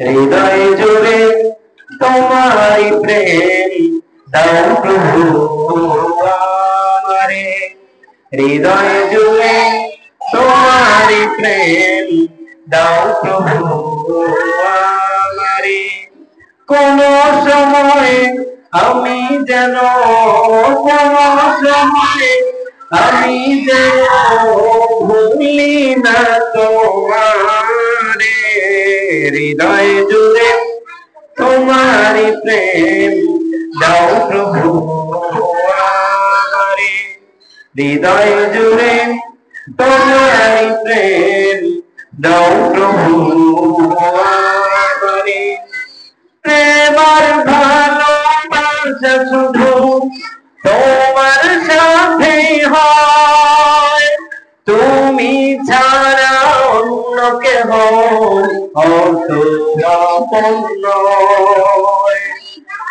হৃদয় জুড়ে তোমারই প্রেম দাও প্রভু আমারে। হৃদয় জুড়ে তোমারই প্রেম দাও প্রভু আমারে। কোন সময় আমি যেন কোন সময় আমি যেন ভুলি না তোমারে। হৃদয় জুড়ে তোমারই প্রেম দাও প্রভু আমারে। হৃদয় জুড়ে তোমারই প্রেম দাও প্রভু আমারে। প্রেমার ভালোবাসা শুধু তোমার সাথে হয়, তুমি ছাড়া অন্য কেহ অত আপন নয়।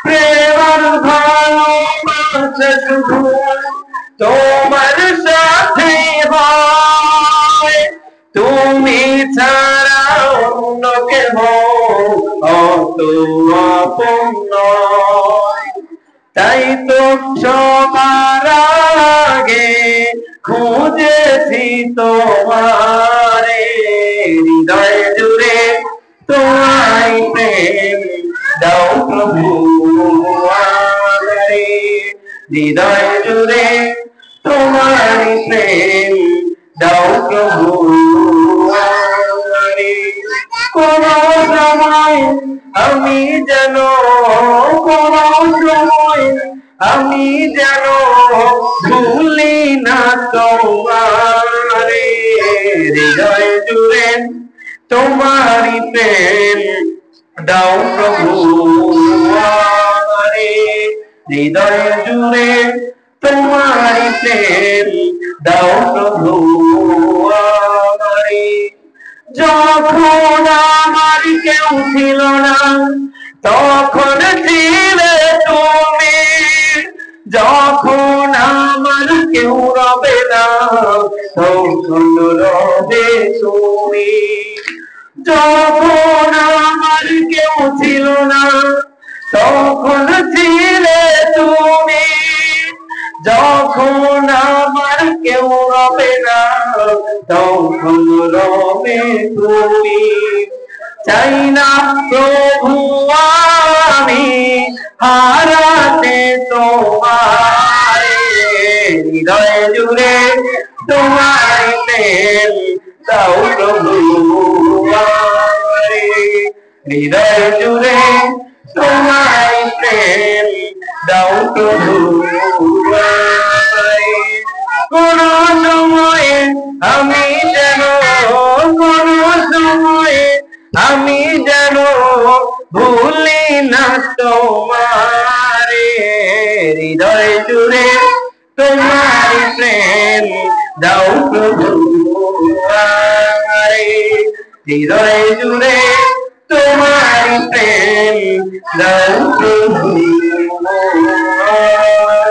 প্রেমার ভালোবাসা শুধু তোমার সাথে হয়, তুমি ছাড়া অন্য কেহ অত আপন নয়। তাই তো সবার আগে খুঁজেছি তোমারে। হৃদয় জুড়ে তোমায় প্রেম দাও প্রভু আমারে। হৃদয় জুড়ে তোমায় প্রেম দাও প্রভু আমারে। কোন সময় আমি যেন কোন সময় আমি যেন ভুলি না তোমারে। হৃদয় জুড়ে তোমারই প্রেম দাও প্রভু আমারে। হৃদয় জুড়ে তোমারই প্রেম দাও প্রভু আমারে। যখন আমার কেউ ছিল না তখন ছিলে তুমি, যখন আমার কেউ রবে না তখন রবে তুমি। যখন আমার কেউ ছিল না তখন ছিলে তুমি, যখন আমার কেউ রবে না তখন রবে তুমি। চাই না প্রভু আমি হারাতে তোমারে। হৃদয় জুড়ে তোমার প্রেম দাও প্রভু আমারে। হৃদয় জুড়ে তোমার প্রেম দাও প্রভু আমারে। কোন সময়ে আমি যেন কোন সময়ে আমি যেন ভুলি না তোমারে। হৃদয় জুড়ে তোমার প্রেম দাও প্রভু আমারে। হৃদয় জুড়ে তোমার প্রেম দাও প্রভু আমারে।